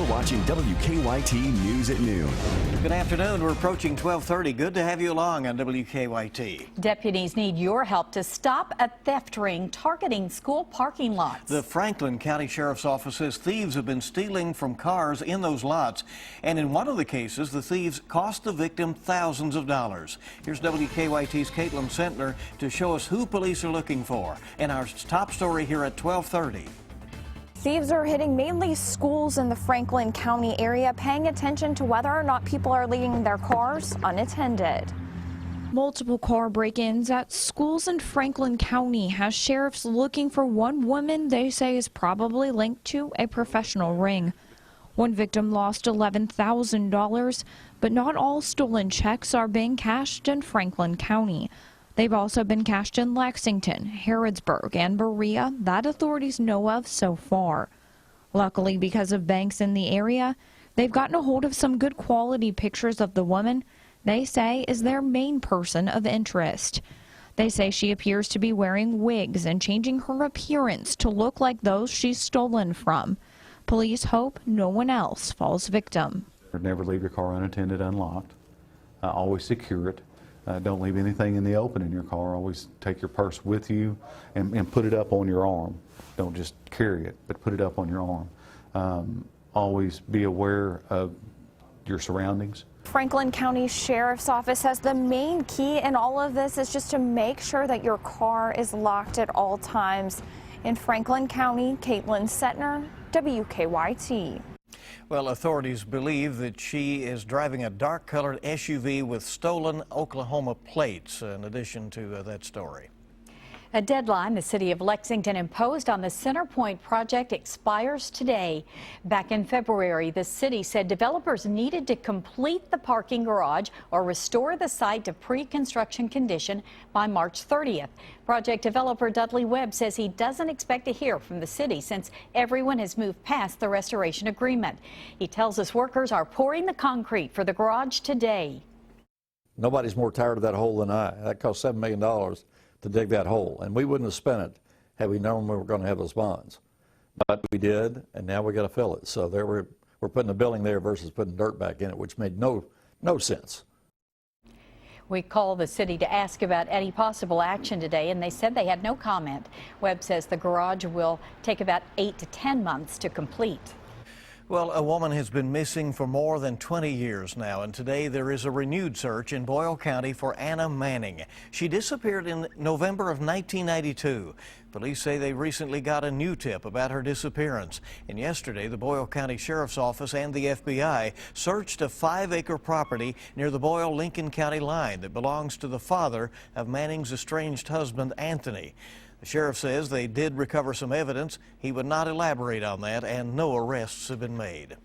You're watching WKYT News at noon. Good afternoon. We're approaching 12:30. Good to have you along on WKYT. Deputies need your help to stop a theft ring targeting school parking lots. The Franklin County Sheriff's Office says thieves have been stealing from cars in those lots. And in one of the cases, the thieves cost the victim thousands of dollars. Here's WKYT's Caitlin Sentner to show us who police are looking for. And our top story here at 12:30. Thieves are hitting mainly schools in the Franklin County area, paying attention to whether or not people are leaving their cars unattended. Multiple car break-ins at schools in Franklin County has sheriffs looking for one woman they say is probably linked to a professional ring. One victim lost $11,000, but not all stolen checks are being cashed in Franklin County. They've also been cashed in Lexington, Harrodsburg, and Berea that authorities know of so far. Luckily, because of banks in the area, they've gotten a hold of some good quality pictures of the woman they say is their main person of interest. They say she appears to be wearing wigs and changing her appearance to look like those she's stolen from. Police hope no one else falls victim. Never leave your car unattended, unlocked. Always secure it. Don't leave anything in the open in your car. Always take your purse with you and put it up on your arm. Don't just carry it, but put it up on your arm. Always be aware of your surroundings. Franklin County Sheriff's Office says the main key in all of this is just to make sure that your car is locked at all times. In Franklin County, Caitlin Sentner, WKYT. Well, authorities believe that she is driving a dark-colored SUV with stolen Oklahoma plates, in addition to that story. A deadline the city of Lexington imposed on the Centerpoint project expires today. Back in February, the city said developers needed to complete the parking garage or restore the site to pre-construction condition by March 30th. Project developer Dudley Webb says he doesn't expect to hear from the city since everyone has moved past the restoration agreement. He tells us workers are pouring the concrete for the garage today. Nobody's more tired of that hole than I. That cost $7 million. To dig that hole, and we wouldn't have spent it had we known we were going to have those bonds. But we did, and now we got to fill it. So there we're putting a building there versus putting dirt back in it, which made no sense. We called the city to ask about any possible action today, and they said they had no comment. Webb says the garage will take about 8 to 10 months to complete. Well, a woman has been missing for more than 20 years now, and today there is a renewed search in Boyle County for Anna Manning. She disappeared in November of 1992. Police say they recently got a new tip about her disappearance. And yesterday, the Boyle County Sheriff's Office and the FBI searched a 5-acre property near the Boyle-Lincoln County line that belongs to the father of Manning's estranged husband, Anthony. The sheriff says they did recover some evidence. He would not elaborate on that, and no arrests have been made.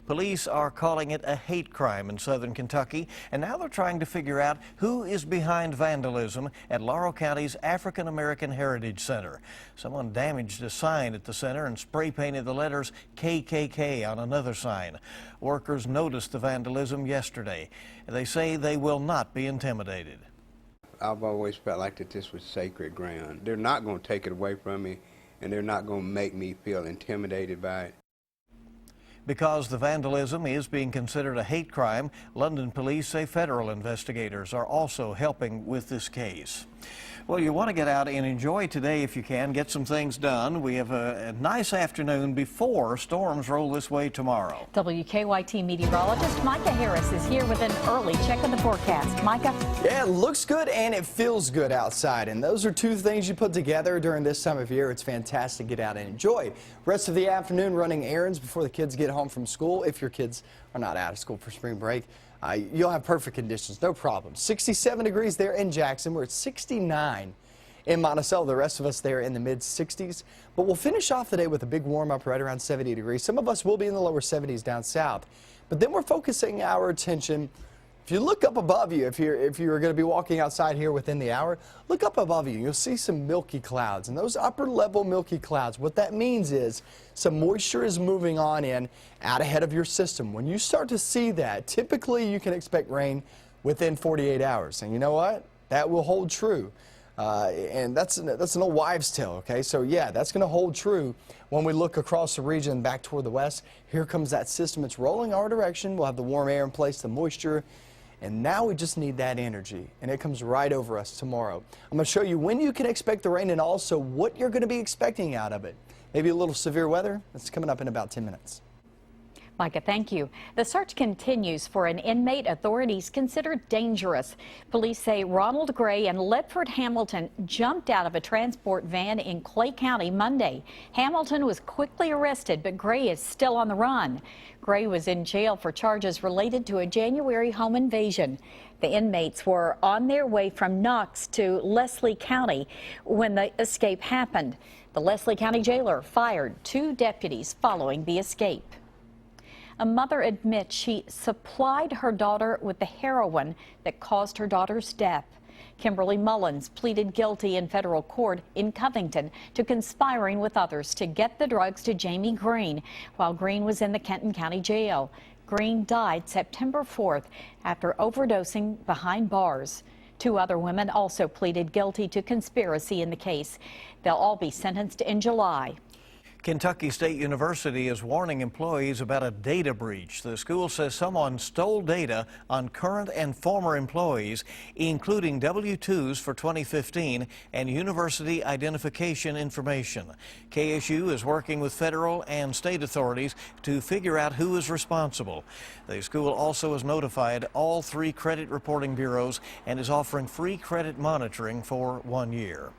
Police are calling it a hate crime in southern Kentucky, and now they're trying to figure out who is behind vandalism at Laurel County's African American Heritage Center. Someone damaged a sign at the center and spray painted the letters KKK on another sign. Workers noticed the vandalism yesterday. They say they will not be intimidated. I've always felt like that this was sacred ground. They're not going to take it away from me, and they're not going to make me feel intimidated by it. Because the vandalism is being considered a hate crime, London police say federal investigators are also helping with this case. Well, you want to get out and enjoy today if you can, get some things done. We have a nice afternoon before storms roll this way tomorrow. WKYT meteorologist Micah Harris is here with an early check of the forecast. Micah? Yeah, it looks good and it feels good outside, and those are two things you put together during this time of year. It's fantastic to get out and enjoy. Rest of the afternoon running errands before the kids get home from school, if your kids are not out of school for spring break. You'll have perfect conditions, no problem. 67 degrees there in Jackson. We're at 69 in Monticello. The rest of us there in the mid-60s. But we'll finish off the day with a big warm-up right around 70 degrees. Some of us will be in the lower 70s down south. But then we're focusing our attention. If you look up above you, if you're going to be walking outside here within the hour, look up above you. You'll see some milky clouds. And those upper-level milky clouds, what that means is some moisture is moving on in out ahead of your system. When you start to see that, typically you can expect rain within 48 hours. And you know what? That will hold true. And that's an old wives' tale, okay? So yeah, that's going to hold true when we look across the region back toward the west. Here comes that system. It's rolling our direction. We'll have the warm air in place, the moisture, and now we just need that energy, and it comes right over us tomorrow. I'm going to show you when you can expect the rain and also what you're going to be expecting out of it. Maybe a little severe weather. That's coming up in about 10 minutes. Micah, thank you. The search continues for an inmate authorities consider dangerous. Police say Ronald Gray and Ledford Hamilton jumped out of a transport van in Clay County Monday. Hamilton was quickly arrested, but Gray is still on the run. Gray was in jail for charges related to a January home invasion. The inmates were on their way from Knox to Leslie County when the escape happened. The Leslie County jailer fired 2 deputies following the escape. A mother admits she supplied her daughter with the heroin that caused her daughter's death. Kimberly Mullins pleaded guilty in federal court in Covington to conspiring with others to get the drugs to Jamie Green while Green was in the Kenton County Jail. Green died September 4th after overdosing behind bars. 2 other women also pleaded guilty to conspiracy in the case. They'll all be sentenced in July. Kentucky State University is warning employees about a data breach. The school says someone stole data on current and former employees, including W-2s for 2015 and university identification information. KSU is working with federal and state authorities to figure out who is responsible. The school also has notified all 3 credit reporting bureaus and is offering free credit monitoring for 1 year.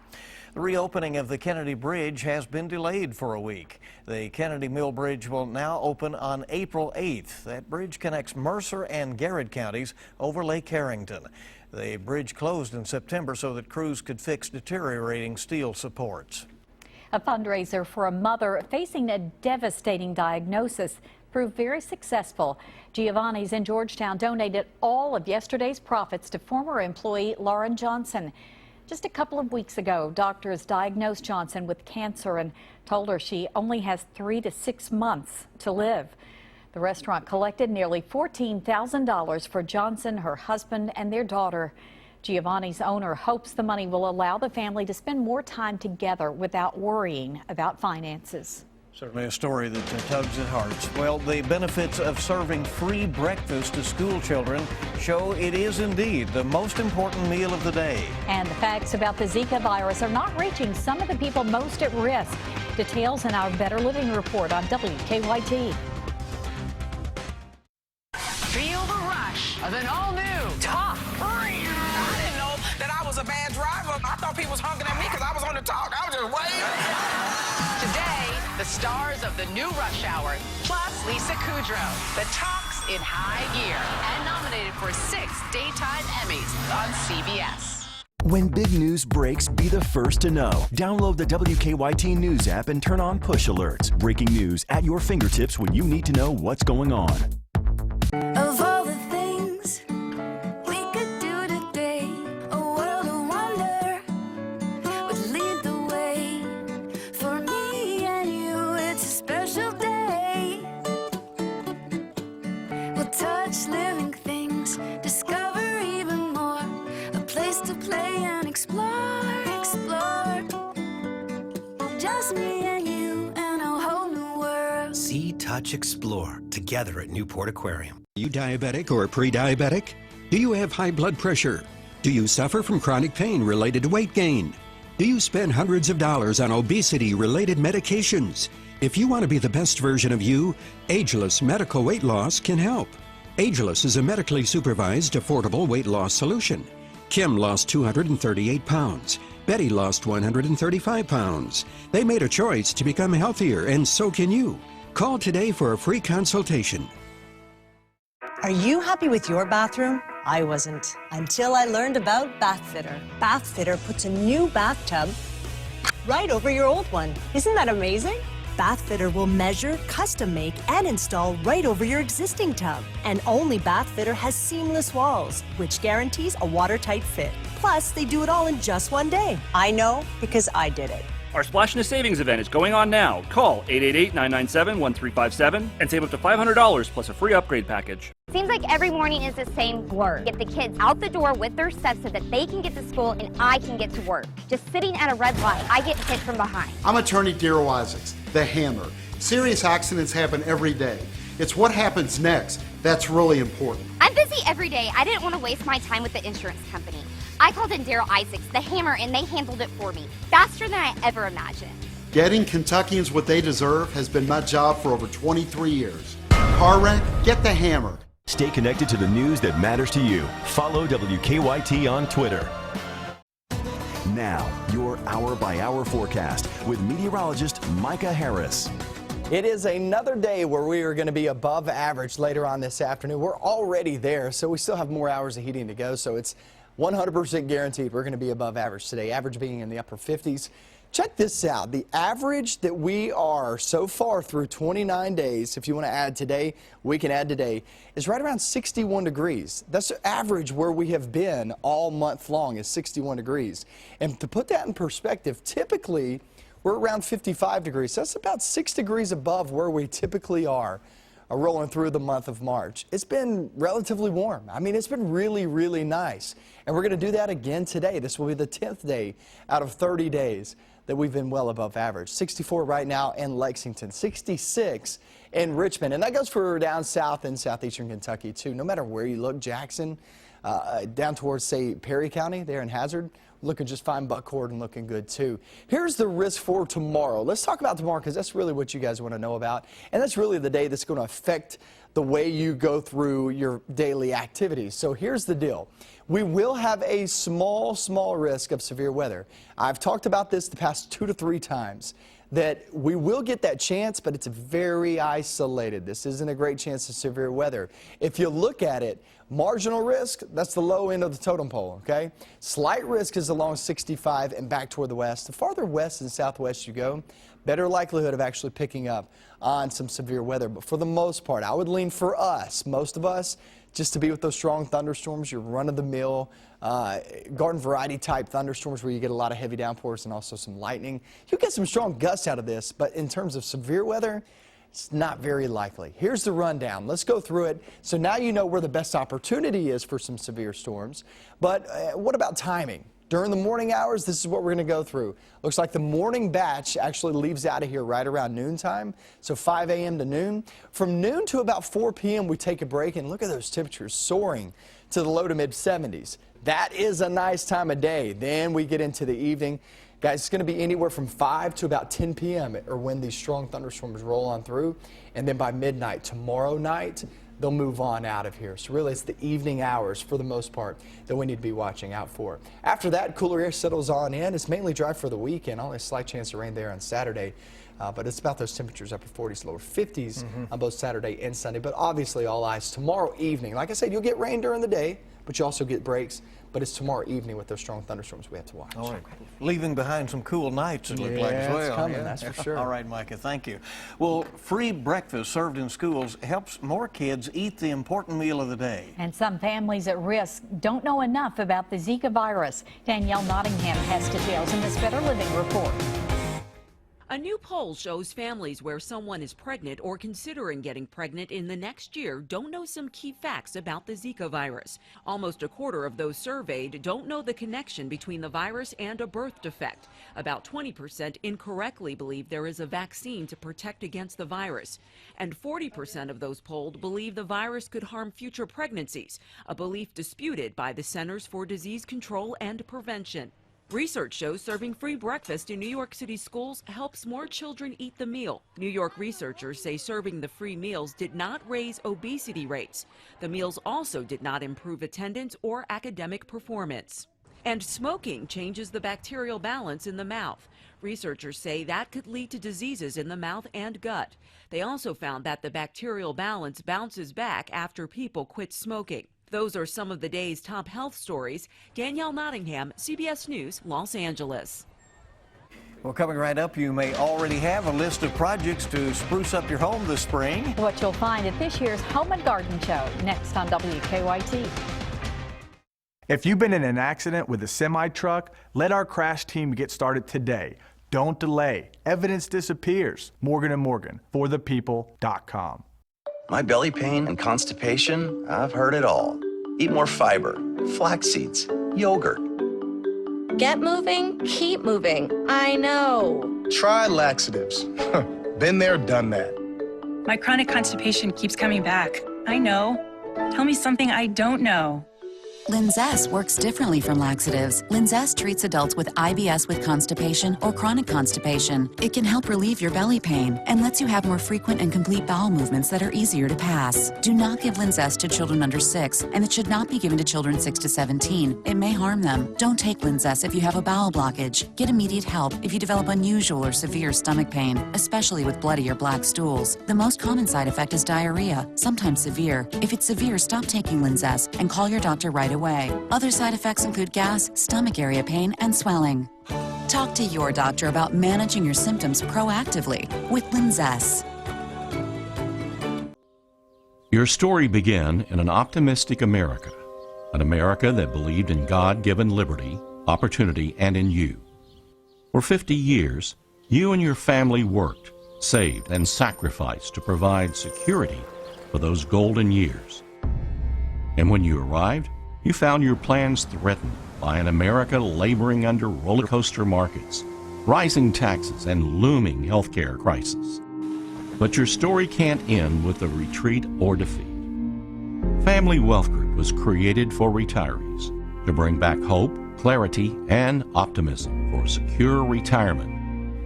The reopening of the Kennedy Bridge has been delayed for a week. The Kennedy Mill Bridge will now open on April 8th. That bridge connects Mercer and Garrett counties over Lake Harrington. The bridge closed in September so that crews could fix deteriorating steel supports. A fundraiser for a mother facing a devastating diagnosis proved very successful. Giovanni's in Georgetown donated all of yesterday's profits to former employee Lauren Johnson. Just a couple of weeks ago, doctors diagnosed Johnson with cancer and told her she only has 3 to 6 months to live. The restaurant collected nearly $14,000 for Johnson, her husband, and their daughter. Giovanni's owner hopes the money will allow the family to spend more time together without worrying about finances. Certainly a story that tugs at hearts. Well, the benefits of serving free breakfast to school children show it is indeed the most important meal of the day. And the facts about the Zika virus are not reaching some of the people most at risk. Details in our Better Living report on WKYT. Feel the rush of an all-new Talk. I didn't know that I was a bad driver. I thought people was honking at me because I was on the Talk. I was just waiting. Today, the stars of the new Rush Hour, plus Lisa Kudrow. The Talk's in high gear and nominated for 6 daytime Emmys on CBS. When big news breaks, be the first to know. Download the WKYT News app and turn on push alerts. Breaking news at your fingertips when you need to know what's going on. Of all the things we could do today, a world of wonder would lead the way. For me and you, it's a special day. We'll touch living things, discover even more, a place to play and explore, explore. Just me and you and a whole new world. See, touch, explore together at Newport Aquarium. Are you diabetic or pre-diabetic? Do you have high blood pressure? Do you suffer from chronic pain related to weight gain? Do you spend hundreds of dollars on obesity-related medications? If you want to be the best version of you, Ageless Medical Weight Loss can help. Ageless is a medically supervised, affordable weight loss solution. Kim lost 238 pounds. Betty lost 135 pounds. They made a choice to become healthier, and so can you. Call today for a free consultation. Are you happy with your bathroom? I wasn't, until I learned about Bathfitter. Bathfitter puts a new bathtub right over your old one. Isn't that amazing? Bathfitter will measure, custom make, and install right over your existing tub. And only Bathfitter has seamless walls, which guarantees a watertight fit. Plus, they do it all in just one day. I know because I did it. Our Splash in a Savings event is going on now. Call 888-997-1357 and save up to $500 plus a free upgrade package. Seems like every morning is the same blur. Get the kids out the door with their steps so that they can get to school and I can get to work. Just sitting at a red light, I get hit from behind. I'm attorney Darryl Isaacs, the Hammer. Serious accidents happen every day. It's what happens next that's really important. I'm busy every day. I didn't want to waste my time with the insurance company. I called in Darryl Isaacs, the Hammer, and they handled it for me faster than I ever imagined. Getting Kentuckians what they deserve has been my job for over 23 years. Car wreck? Get the Hammer. Stay connected to the news that matters to you. Follow WKYT on Twitter. Now, your hour-by-hour forecast with meteorologist Micah Harris. It is another day where we are going to be above average later on this afternoon. We're already there, so we still have more hours of heating to go, so it's 100% guaranteed we're going to be above average today, average being in the upper 50s. Check this out. The average that we are so far through 29 days, if you want to add today, we can add today, is right around 61 degrees. That's the average where we have been all month long is 61 degrees. And to put that in perspective, typically we're around 55 degrees. That's about 6 degrees above where we typically are rolling through the month of March. It's been relatively warm. I mean, it's been really, really nice. And we're going to do that again today. This will be the 10th day out of 30 days that we've been well above average. 64 right now in Lexington, 66 in Richmond. And that goes for down south in southeastern Kentucky, too. No matter where you look, Jackson, down towards, say, Perry County there in Hazard, looking just fine. Buckcord and looking good, too. Here's the risk for tomorrow. Let's talk about tomorrow because that's really what you guys want to know about. And that's really the day that's going to affect the way you go through your daily activities. So here's the deal. We will have a small risk of severe weather. I've talked about this the past 2 to 3 times, that we will get that chance, but it's very isolated. This isn't a great chance of severe weather. If you look at it, marginal risk, that's the low end of the totem pole, okay? Slight risk is along 65 and back toward the west. The farther west and southwest you go, better likelihood of actually picking up on some severe weather. But for the most part, I would lean for us, most of us, just to be with those strong thunderstorms, your run-of-the-mill garden variety type thunderstorms where you get a lot of heavy downpours and also some lightning. You'll get some strong gusts out of this, but in terms of severe weather, it's not very likely. Here's the rundown. Let's go through it. So now you know where the best opportunity is for some severe storms. But what about timing? During the morning hours, this is what we're going to go through. Looks like the morning batch actually leaves out of here right around noontime, so 5 a.m. to noon. From noon to about 4 p.m., we take a break, and look at those temperatures soaring to the low to mid-70s. That is a nice time of day. Then we get into the evening. Guys, it's going to be anywhere from 5 to about 10 p.m. or when these strong thunderstorms roll on through. And then by midnight tomorrow night, they'll move on out of here. So really, it's the evening hours for the most part that we need to be watching out for. After that, cooler air settles on in. It's mainly dry for the weekend. Only a slight chance of rain there on Saturday. But it's about those temperatures, upper 40s, lower 50s on both Saturday and Sunday. But obviously, all eyes tomorrow evening. Like I said, you'll get rain during the day, but you also get breaks. But it's tomorrow evening with those strong thunderstorms we have to watch. All right. Leaving behind some cool nights, it looks like as well. It's coming, that's for sure. All right, Micah, thank you. Well, free breakfast served in schools helps more kids eat the important meal of the day. And some families at risk don't know enough about the Zika virus. Danielle Nottingham has details in this Better Living report. A new poll shows families where someone is pregnant or considering getting pregnant in the next year don't know some key facts about the Zika virus. Almost a quarter of those surveyed don't know the connection between the virus and a birth defect. About 20% incorrectly believe there is a vaccine to protect against the virus. And 40% of those polled believe the virus could harm future pregnancies, a belief disputed by the Centers for Disease Control and Prevention. Research shows serving free breakfast in New York City schools helps more children eat the meal. New York researchers say serving the free meals did not raise obesity rates. The meals also did not improve attendance or academic performance. And smoking changes the bacterial balance in the mouth. Researchers say that could lead to diseases in the mouth and gut. They also found that the bacterial balance bounces back after people quit smoking. Those are some of the day's top health stories. Danielle Nottingham, CBS News, Los Angeles. Well, coming right up, you may already have a list of projects to spruce up your home this spring. What you'll find at this year's Home and Garden Show, next on WKYT. If you've been in an accident with a semi-truck, let our crash team get started today. Don't delay. Evidence disappears. Morgan & Morgan, forthepeople.com. My belly pain and constipation, I've heard it all. Eat more fiber, flax seeds, yogurt. Get moving, keep moving. I know. Try laxatives. Been there, done that. My chronic constipation keeps coming back. I know. Tell me something I don't know. Linzess works differently from laxatives. Linzess treats adults with IBS with constipation or chronic constipation. It can help relieve your belly pain and lets you have more frequent and complete bowel movements that are easier to pass. Do not give Linzess to children under 6, and it should not be given to children 6 to 17. It may harm them. Don't take Linzess if you have a bowel blockage. Get immediate help if you develop unusual or severe stomach pain, especially with bloody or black stools. The most common side effect is diarrhea, sometimes severe. If it's severe, stop taking Linzess and call your doctor right away. Other side effects include gas, stomach area pain, and swelling. Talk to your doctor about managing your symptoms proactively with Linzess. Your story began in an optimistic America, an America that believed in God-given liberty, opportunity, and in you. For 50 years, you and your family worked, saved, and sacrificed to provide security for those golden years. And when you arrived, you found your plans threatened by an America laboring under roller coaster markets, rising taxes, and looming healthcare crisis. But your story can't end with a retreat or defeat. Family Wealth Group was created for retirees to bring back hope, clarity, and optimism for a secure retirement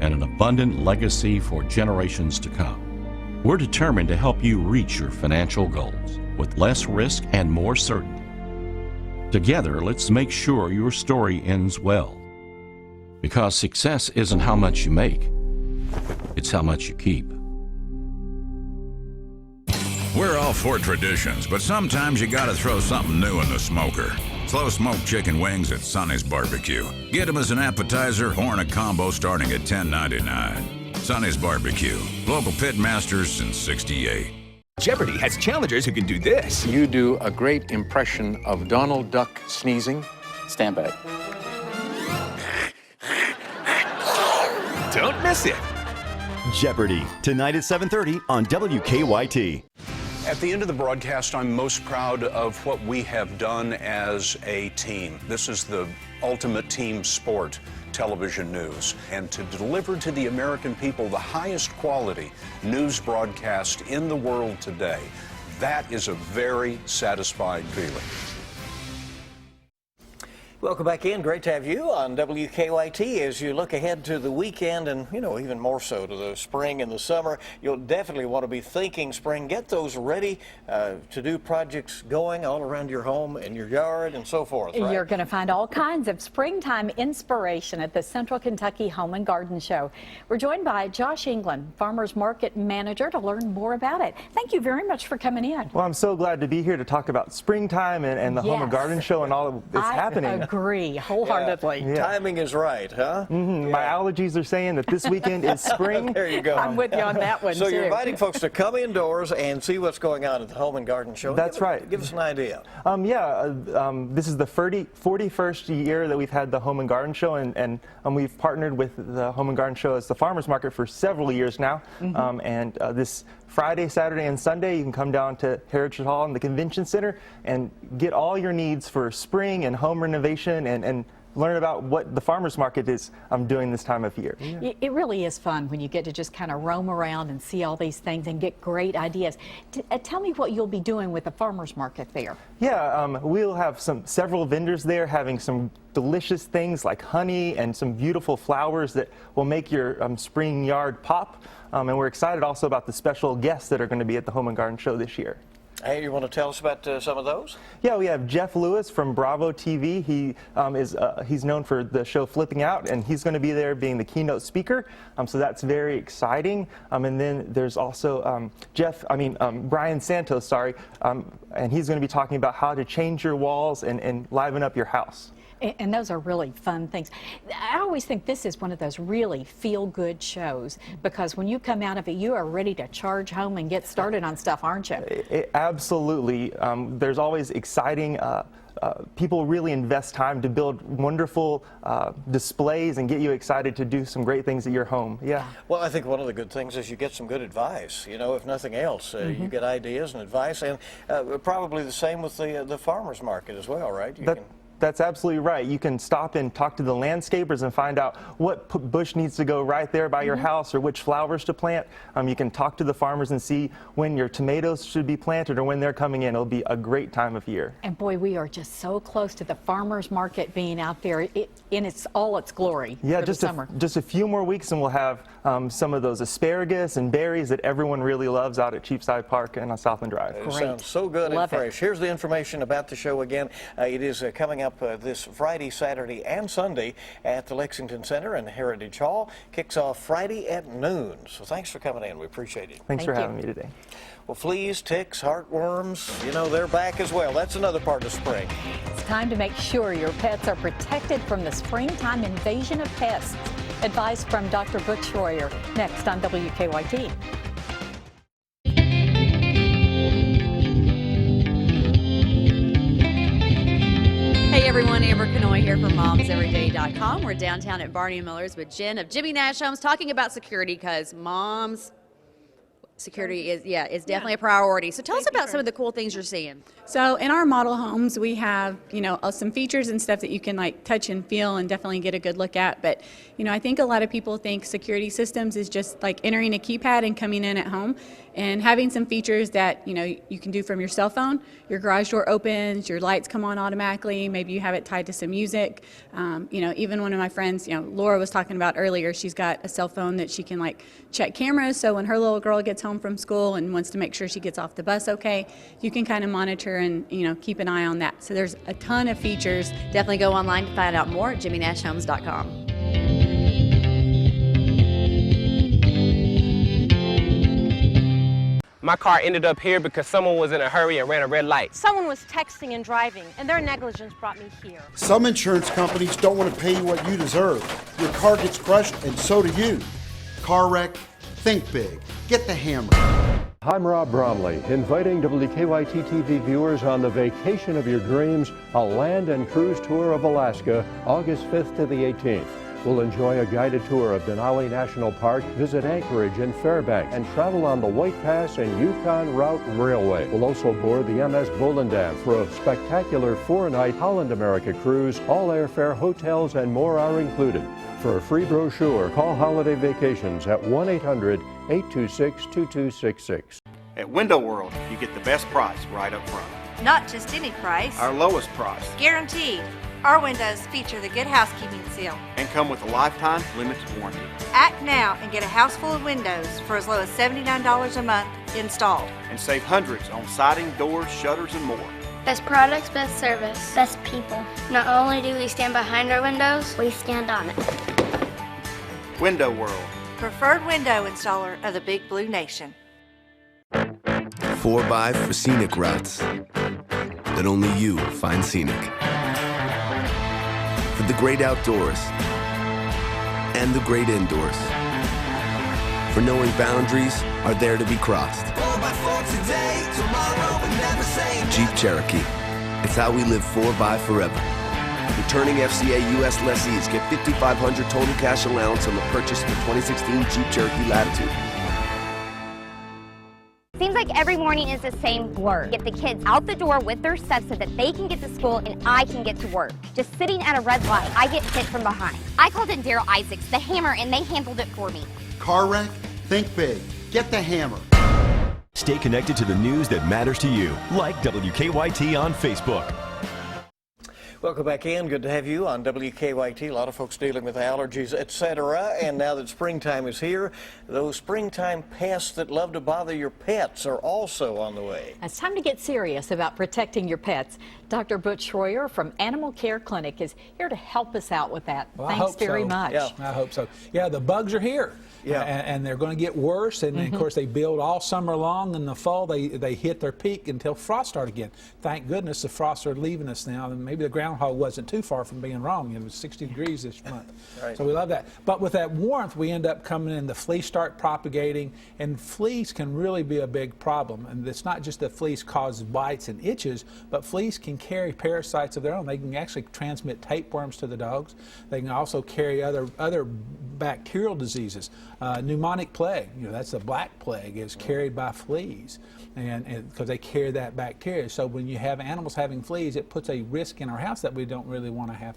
and an abundant legacy for generations to come. We're determined to help you reach your financial goals with less risk and more certainty. Together, let's make sure your story ends well. Because success isn't how much you make, it's how much you keep. We're all for traditions, but sometimes you gotta throw something new in the smoker. Slow smoked chicken wings at Sonny's Barbecue. Get them as an appetizer or in a combo starting at $10.99. Sonny's Barbecue, local pit masters since '68. Jeopardy has challengers who can do this. You do a great impression of Donald Duck sneezing. Stand back. Don't miss it. Jeopardy, tonight at 7:30 on WKYT. At the end of the broadcast, I'm most proud of what we have done as a team. This is the ultimate team sport, television news. And to deliver to the American people the highest quality news broadcast in the world today, that is a very satisfying feeling. Welcome back in. Great to have you on WKYT as you look ahead to the weekend and, even more so to the spring and the summer. You'll definitely want to be thinking spring. Get those ready to do projects going all around your home and your yard and so forth, right? You're going to find all kinds of springtime inspiration at the Central Kentucky Home and Garden Show. We're joined by Josh England, Farmers Market Manager, to learn more about it. Thank you very much for coming in. Well, I'm so glad to be here to talk about springtime and the Home and Garden Show and all that's happening. I agree wholeheartedly. Yeah. Timing is right, huh? Mm-hmm. Yeah. My allergies are saying that this weekend is spring. There you go. I'm with you on that one, So too. you're inviting folks to come indoors and see what's going on at the Home and Garden Show. That's right. Give us an idea. This is the 41st year that we've had the Home and Garden Show, and we've partnered with the Home and Garden Show as the farmers market for several years now. Mm-hmm. This Friday, Saturday, and Sunday, you can come down to Heritage Hall in the Convention Center and get all your needs for spring and home renovation and learn about what the farmers market is doing this time of year. Yeah. It really is fun when you get to just kind of roam around and see all these things and get great ideas. Tell me what you'll be doing with the farmers market there. Yeah, we'll have several vendors there having some delicious things like honey and some beautiful flowers that will make your spring yard pop. And we're excited also about the special guests that are going to be at the Home and Garden Show this year. Hey, you want to tell us about some of those? Yeah, we have Jeff Lewis from Bravo TV. He's known for the show Flipping Out, and he's going to be there being the keynote speaker. So that's very exciting. And then there's also Brian Santos, and he's going to be talking about how to change your walls and liven up your house. And those are really fun things. I always think this is one of those really feel-good shows because when you come out of it, you are ready to charge home and get started on stuff, aren't you? Absolutely. There's always exciting people really invest time to build wonderful displays and get you excited to do some great things at your home. Yeah. Well, I think one of the good things is you get some good advice. You know, if nothing else, you get ideas and advice, and probably the same with the farmers market as well, right? That's absolutely right. You can stop and talk to the landscapers and find out what bush needs to go right there by your house or which flowers to plant. You can talk to the farmers and see when your tomatoes should be planted or when they're coming in. It'll be a great time of year. And boy, we are just so close to the farmers market being out there in all its glory. Yeah, for the summer. Just a few more weeks and we'll have some of those asparagus and berries that everyone really loves out at Cheapside Park and on Southland Drive. It sounds so good and fresh. Here's the information about the show again. It is coming up this Friday, Saturday, and Sunday at the Lexington Center and Heritage Hall. Kicks off Friday at noon. So thanks for coming in. We appreciate it. Thanks for having me today. Well, fleas, ticks, heartworms, you know, they're back as well. That's another part of spring. It's time to make sure your pets are protected from the springtime invasion of pests. Advice from Dr. Butch Schroyer next on WKYT. Hey everyone, Amber Canoy here from MomsEveryday.com. We're downtown at Barney & Miller's with Jen of Jimmy Nash Homes talking about security because moms security is definitely a priority. So tell us about some of the cool things you're seeing. So in our model homes, we have, some features and stuff that you can like touch and feel and definitely get a good look at. But, I think a lot of people think security systems is just like entering a keypad and coming in at home, and having some features that, you can do from your cell phone. Your garage door opens, your lights come on automatically. Maybe you have it tied to some music. Even one of my friends, Laura was talking about earlier, she's got a cell phone that she can like check cameras. So when her little girl gets home from school and wants to make sure she gets off the bus okay, you can kind of monitor and keep an eye on that. So there's a ton of features. Definitely go online to find out more at jimmynashhomes.com. My car ended up here because someone was in a hurry and ran a red light. Someone was texting and driving, and their negligence brought me here. Some insurance companies don't want to pay you what you deserve. Your car gets crushed, and so do you. Car wreck, think big. Get the hammer. I'm Rob Bromley, inviting WKYT TV viewers on the vacation of your dreams, a land and cruise tour of Alaska, August 5th to the 18th. We'll enjoy a guided tour of Denali National Park, visit Anchorage and Fairbanks, and travel on the White Pass and Yukon Route Railway. We'll also board the MS Volendam for a spectacular 4-night Holland America cruise. All airfare, hotels, and more are included. For a free brochure, call Holiday Vacations at 1-800-826-2266. At Window World, you get the best price right up front. Not just any price. Our lowest price. Guaranteed. Our windows feature the Good Housekeeping seal. And come with a lifetime limited warranty. Act now and get a house full of windows for as low as $79 a month installed. And save hundreds on siding, doors, shutters, and more. Best products, best service, best people. Not only do we stand behind our windows, we stand on it. Window World. Preferred window installer of the Big Blue Nation. 4x for scenic routes that only you find scenic. For the great outdoors and the great indoors. For knowing boundaries are there to be crossed. 4x4 today, tomorrow, but never say Jeep Cherokee. It's how we live 4x forever. Returning FCA U.S. lessees get $5,500 total cash allowance on the purchase of the 2016 Jeep Cherokee Latitude. Seems like every morning is the same blur. Get the kids out the door with their steps so that they can get to school and I can get to work. Just sitting at a red light, I get hit from behind. I called in Daryl Isaacs, the hammer, and they handled it for me. Car wreck? Think big. Get the hammer. Stay connected to the news that matters to you, like WKYT on Facebook. Welcome back in. Good to have you on WKYT. A lot of folks dealing with allergies, etc. And now that springtime is here, those springtime pests that love to bother your pets are also on the way. It's time to get serious about protecting your pets. Dr. Butch Schroyer from Animal Care Clinic is here to help us out with that. Well, Thanks very much. Yeah, I hope so. Yeah, the bugs are here. Yeah. And they're going to get worse. And of course, they build all summer long. In the fall, they hit their peak until frost start again. Thank goodness the frosts are leaving us now. And maybe the ground groundhog wasn't too far from being wrong. It was 60 degrees this month. Right. So we love that. But with that warmth, we end up coming in, the fleas start propagating, and fleas can really be a big problem. And it's not just that fleas cause bites and itches, but fleas can carry parasites of their own. They can actually transmit tapeworms to the dogs. They can also carry other bacterial diseases. Pneumonic plague, that's the black plague, is carried by fleas, and because they carry that bacteria. So when you have animals having fleas, it puts a risk in our house that we don't really want to have.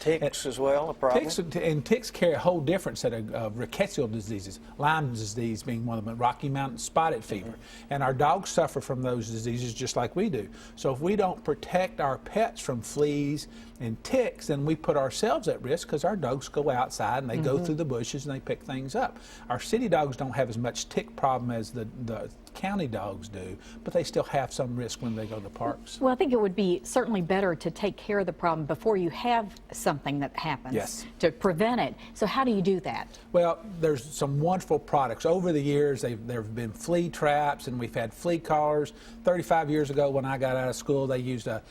Ticks as well, a problem? Ticks carry a whole different set of rickettsial diseases, Lyme disease being one of them, Rocky Mountain spotted fever. And our dogs suffer from those diseases just like we do. So if we don't protect our pets from fleas and ticks, then we put ourselves at risk, because our dogs go outside and they go through the bushes and they pick things up. Our city dogs don't have as much tick problem as the county dogs do, but they still have some risk when they go to the parks. Well, I think it would be certainly better to take care of the problem before you have something that happens. Yes. To prevent it. So how do you do that? Well, there's some wonderful products. Over the years, there have been flea traps, and we've had flea collars. 35 years ago, when I got out of school, they used a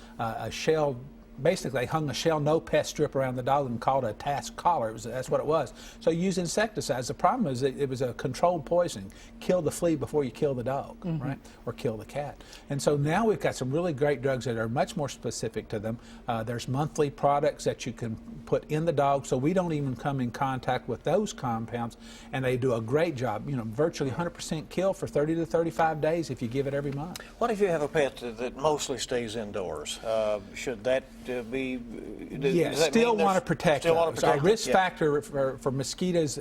shell. Basically, they hung a shell no pest strip around the dog and called it a task collar. That's what it was. So you use insecticides. The problem is that it was a controlled poisoning. Kill the flea before you kill the dog, right? Or kill the cat. And so now we've got some really great drugs that are much more specific to them. There's monthly products that you can put in the dog, so we don't even come in contact with those compounds, and they do a great job. Virtually 100% kill for 30 to 35 days if you give it every month. What if you have a pet that mostly stays indoors? Should that be? Still want to protect those. Our risk factor for mosquitoes,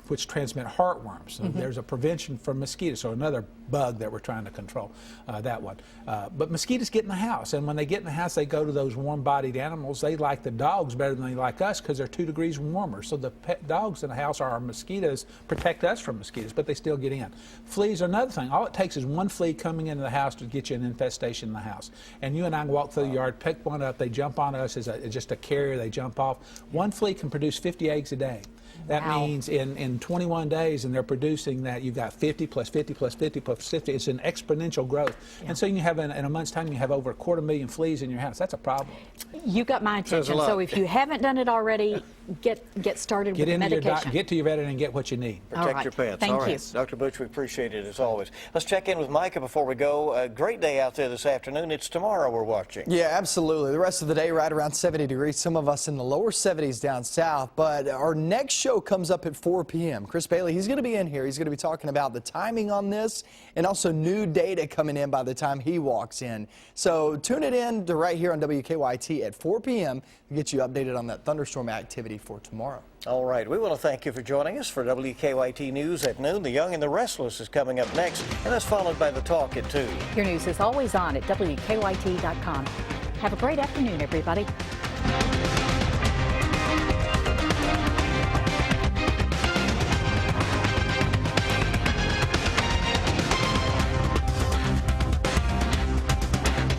which transmit heartworms. So there's a prevention for mosquitoes, so another bug that we're trying to control, that one. But mosquitoes get in the house, and when they get in the house, they go to those warm-bodied animals. They like the dogs better than they like us because they're 2 degrees warmer. So the pet dogs in the house are our mosquitoes, protect us from mosquitoes, but they still get in. Fleas are another thing. All it takes is one flea coming into the house to get you an infestation in the house. And you and I walk through the yard, pick one up, they jump on us as just a carrier, they jump off. One flea can produce 50 eggs a day. That means in 21 days, and they're producing that, you've got 50 plus 50 plus 50 plus 50. It's an exponential growth. And so you have, in a month's time, you have over 250,000 fleas in your house. That's a problem. You got my attention. So if you haven't done it already, get started with the medication. Get to your vet and get what you need. Protect your pets. Thank you. Dr. Butch, we appreciate it as always. Let's check in with Micah before we go. A great day out there this afternoon. It's tomorrow we're watching. Yeah, absolutely. The rest of the day right around 70 degrees. Some of us in the lower 70s down south. But our next show comes up at 4 p.m. Chris Bailey, he's going to be in here. He's going to be talking about the timing on this and also new data coming in by the time he walks in. So tune it in to right here on WKYT at 4 p.m. to get you updated on that thunderstorm activity for tomorrow. All right. We want to thank you for joining us for WKYT News at noon. The Young and the Restless is coming up next, and that's followed by The Talk at 2. Your news is always on at WKYT.com. Have a great afternoon, everybody.